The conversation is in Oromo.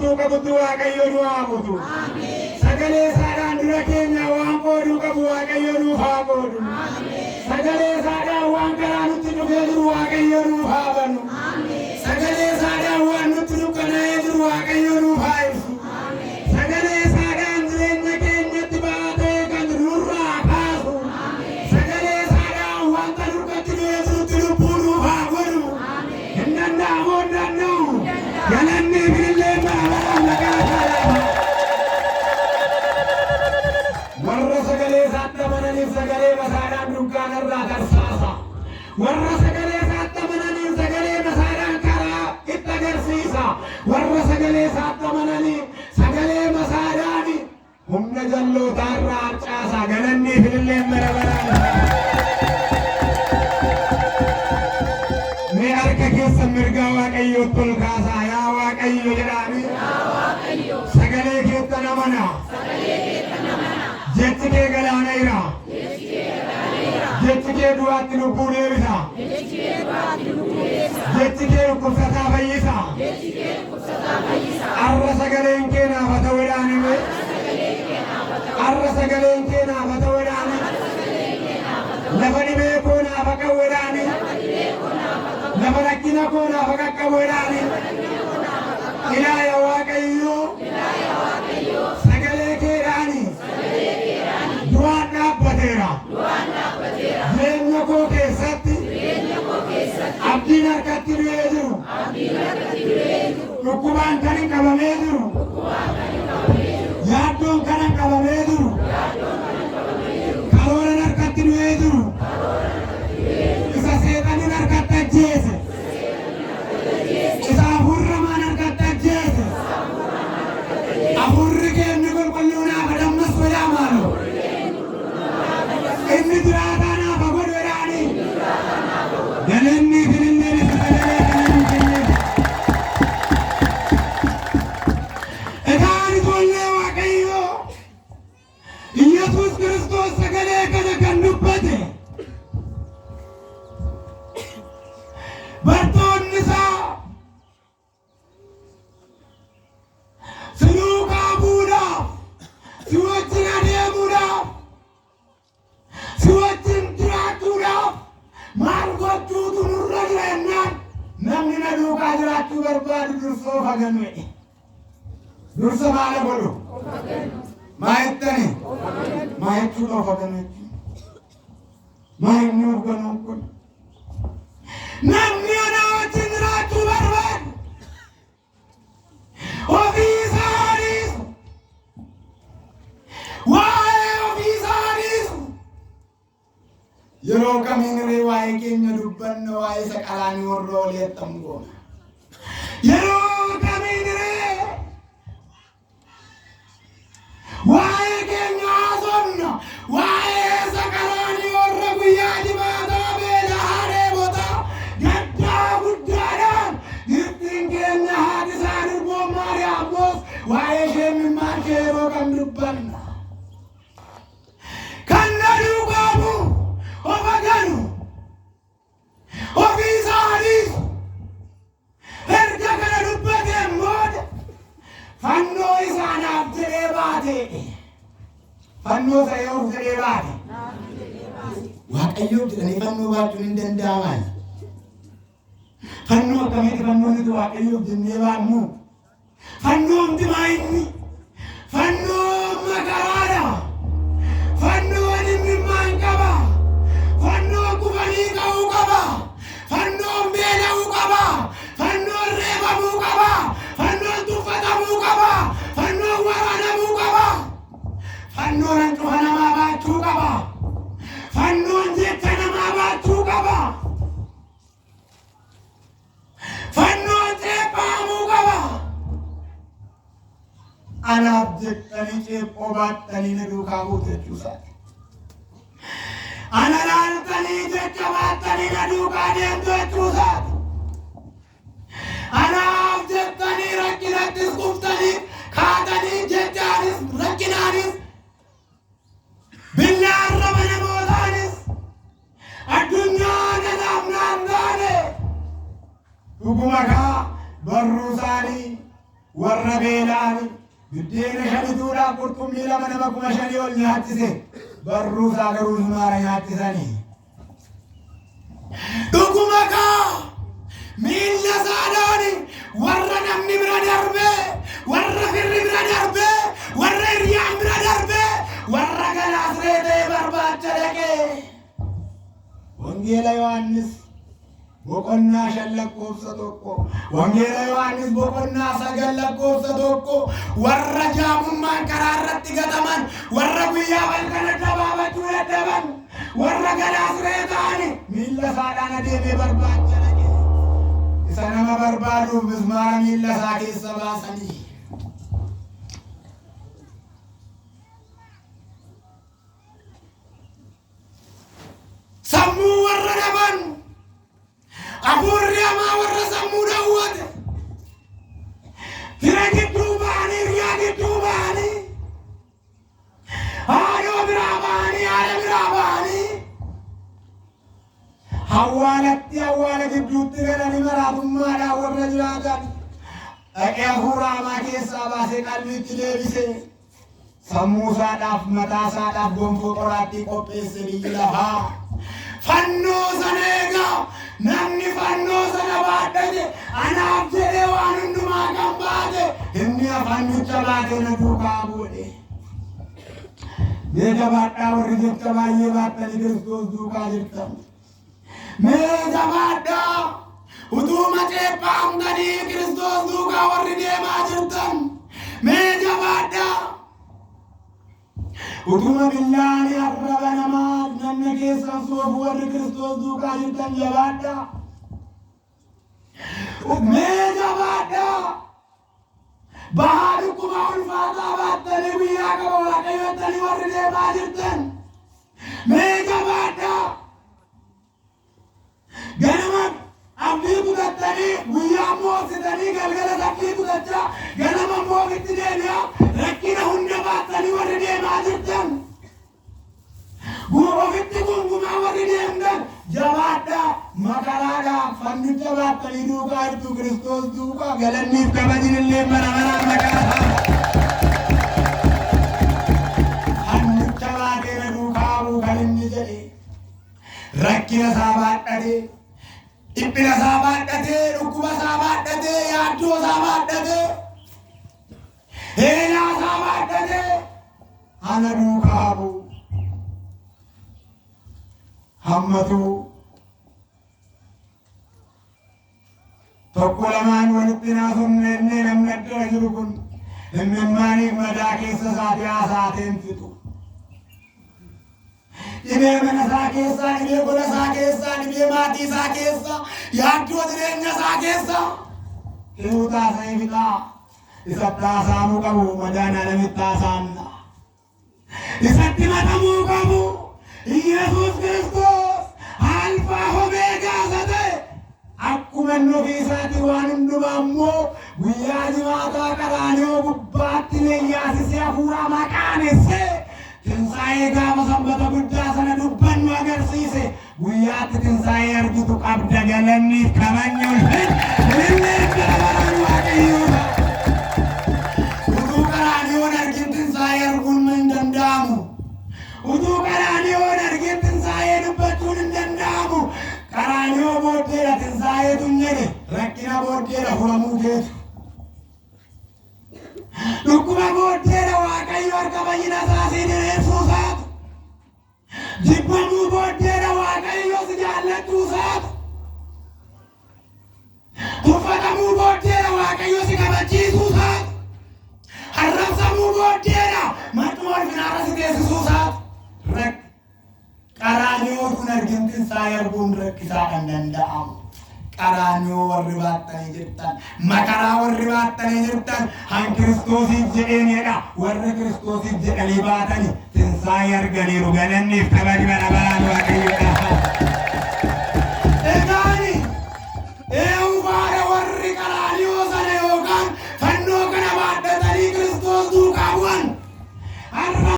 amantuu qabutu Waaqayyo nu haa buusu. Sagalee isaadhaan dura keenya waan qooduu qabu Waaqayyo nuuf haa qoodu. Sagalee isaadhaan waan karaa nutti dhufee jiru Waaqayyo nuuf haa banu. Sagalee isaadhaan waan nutti dukkanaa'ee jiru Waaqayyo nuuf haa ibsu. Sagalee isaadhaan jireenya keenyatti baatee kan nurraa kaasu. Sagalee isaadhaan wanta nurkatti dhufee jirutti lubbuu nuuf haa godhu. Hin danda'amu hin danda'u. Galanni bilillee baalaan nagaa taa'e. Warra sagalee isaatti amananiif sagalee masaadhaan dunkaanarraa tarsaasa. Warra sagalee isaatti amananiif sagalee masaadhaan karaa itti agarsiisa. Warra sagalee isaatti amananiif sagalee masaadhaan humna jallootaarraa harcaasa. Galanni bilillee bara baraan. Mee harka keessa mirgaa Waaqayyootti ol kaasaa. Yaa Waaqayyo jedhaani. Sagalee keettan amana. Jechi kee galaana ira. Jechi kee du'aatti lubbuu deebisa. Jechi kee dhukkubsataa fayyisa. Arra sagaleen kee naaf haa ta'u jedhaani. Arra sagaleen kee naaf haa ta'u jedhaani. Lafa dhibee koo naaf haa qabu jedhaani. Lafa rakkina koo naaf haa qaqqabu jedhaani. Ilaaya Waaqayyoo sagalee keedhaani. Du'aan dhaabbateera. Jireenya koo keessatti abdiin harkatti du'ee jiru. Dhukkubaan kan hin qabamee jiru. Yaaddoon kan hin qabamee jiru. Karooran harkatti du'ee jiru. Isa seexaniin harkatti ajjeese. Isa afurramaan harkatti ajjeese. Afurri keenni qulqulluu naaf dammas godhaa maalu. Inni jiraataa naaf haa godhu jedhaani. Galanni bilillee isa sagalee kana nu kenne. Egaan ijoollee Waaqayyoo Iyesuus Kiristoos sagalee kana kan dubbate bartoonni isaa si duukaa bu'uudhaaf, si wajjin adeemuudhaaf, si wajjin jiraachuudhaaf maal gochuutu nurra jira jennaan namni na duukaa jiraachuu barbaadu dursa of haganu jedhe. Dursa maal godhu? Maa jettani? Maa jechuudha of haganu jechuudha? Maa inni of ganuu kun? Namni ana wajjin jiraachuu barbaadu ofii isaaniis waa'ee ofii isaaniis yeroo kamiin waa'ee keenya dubbanna waa'ee isa qalaanii warra oleettan goona. Yeroo kamiin waa'ee keenya haasofna waa'ee isa qalaanii warra guyyaa jimaataa beela haadhee botaa gaddaa guddaadhaan hirtiin keenya haati isaan irboon Maariyaam boos waa'ee ishee mimmaan kee yeroo kam dubbanna. Kan na duukaa bu'u of haganu ofii isaaniis erga kana dubbateen booda fannoo isaanaaf jedhee baate. Fannoo isa yoo jedhee baate. Waaqayyoof jedhanii fannoo baachuun hin danda'aman. Fannoo akkamitti fannoonitu Waaqayyoof jennee baannu? Fannoon dimaa inni. Fannoon makaraadha. Fannoon imimmaan qaba. Fannoon kufanii ka'uu qaba. Fannoon beela'uu qaba. Fannoon reebamuu qaba. Fannoon tuffatamuu qaba. Fannoon waraanamuu qaba. Fannoon hancufa namaa baachuu qaba. Fannoon jecha namaa baachuu qaba. Fannoon ceephaamuu qaba. Anaaf jettanii ceephoo baattanii na duukaa buutu jechuusaati. Ana laaltanii jecha baattanii na duukaa deemtu jechuusaati. Anaaf jettanii rakkinattis kuftanii kaatanii jechaanis rakkinaanis billaarra mana mootaanis addunyaa kanaaf naan taane dhuguma kaa barruu isaanii warra beelaani biddeena shanituudhaaf qurxummii lama nama 5,000 ol nyaachise barruu isaa garuu maara nyaachisanii. Dhuguma kaa miilla isaadhaani warra namni bira darbee warra firri bira darbee warra hiriyaan bira darbee warra galaas reetee barbaacha dhaqee. Wangeela Yohaannis boqonnaa 5:1 Wangeela Yohaannis boqonnaa 9:1 warra jaamummaan karaa irratti gataman warra guyyaa balkana dabaabachuu dadhaban warra galaas reetaani miilla isaadhaan adeemee barbaacha dhaqee. Isa nama barbaaduuf mismaara miilla isaa keessa baasanii. Sammuu warra dhaban afuurri hamaa warra sammuu dhawwate fira gidduu ba'anii riyaa gidduu ba'anii haadhoo biraa ba'anii haadha biraa ba'anii awwaala gidduutti galanii maraatummaadhaan warra jiraatan dhaqee hafuura hamaa keessaa baasee qalbiitti deebisee sammuu isaadhaaf mataa isaadhaaf gonfoo qoraattii qopheesse biyyi lafaa. Fannoo sana eegaa namni fannoo sana baadhate anaaf jedhee waan hundumaa kan baate inni fannicha baatee na duukaa bu'e. Mee jabaadhaa warri jecha baay'ee baattanii Kiristoos duukaa jirtan. Mee jabaadhaa utuu maceephaamtanii Kiristoos duukaa warri deemaa jirtan. Mee jabaadhaa utuma billaani arraba namaa namni keessan soofu warri Kiristoos duukaa jirtan jabaadhaa. Mee jabaadhaa bahaa dhukkuma ulfaataa baattanii guyyaa qaba waaqayyottanii warri deemaa jirtan. Mee jabaadhaa ganama abdii kutattanii guyyaa moositanii galgala abdii kutachaa ganama moofitti deebi'aa rakkina hunda baattanii warri deemaa jirtan. Ofitti gungumaa warri deemtan jabaadhaa makaraadhaa fannicha baattanii duukaa jirtu Kiristoos duukaa galanniif kabajin illee bara baraan makaraa. Fannicha baatee na duukaa buu kan inni jedhe rakkina isaa baadhatee dhiphina isaa baadhatee dhukkuba isaa baadhatee yaaddoo isaa baadhatee heelaa isaa baadhatee ana duukaa buu. Hammatu tokko lamaan walitti naasumne inni namni addana jiru kun himmimmaaniif madaa keessa isaatii haasaateen fixu. Dhibee mana isaa keessaa, dhibee gola isaa keessaa, dhibee maatii isaa keessaa, yaaddoo jireenya isaa keessaa hiruu taasisee fixaa. Isatti haasaamuu qabu madaan alamitti haasaamna. Isatti matamuu qabu. Yesus Kristos alfa omega sate akkuma nufi isaati waan hundumaa immoo guyyaa jimaataa qaraanioo gubbaatti leeyyaasisee hafuura maqaanesse tinsaa'ee gaafa sanbata guddaa sana dubbannu agarsiise guyyaatti tinsaa'ee argitu qabda galanniif kabajni ulfin illee galabaraan waaqayyoodha. Utuu qaraaniyoon argin tinsaa'ee arguun hin danda'amu. Utuu qaraaniyoon argin tinsaa'ee dubbachuun hin danda'amu. Qaraaniyoo booddeedha tinsaa'eetu hin jedhe rakkina booddeedha furamuu keetu. Dhukkuba booddeedha waaqayyo harka fayyina isaasii diriirsuu isaatu. Jibbamuu booddeedha waaqayyo si jaallachuu isaatu. Tuffatamuu booddeedha waaqayyo si kabachiisuu isaatu. Arrabsamuu booddeedha maxxuma ulfinaarra si teessisuu isaatu. Qaraaniyoo kun argin tinsaa'ee arguun rakkisaa kan danda'amu. Qaraaniyoo warri baattanii jirtan, makaraa warri baattanii jirtan, han Kiristoosiif jedheenidha. Warri Kiristoosiif jedhanii baatanii tinsaa'ee arganiiru galanniif kabaji bara baraan waaqayyoodha.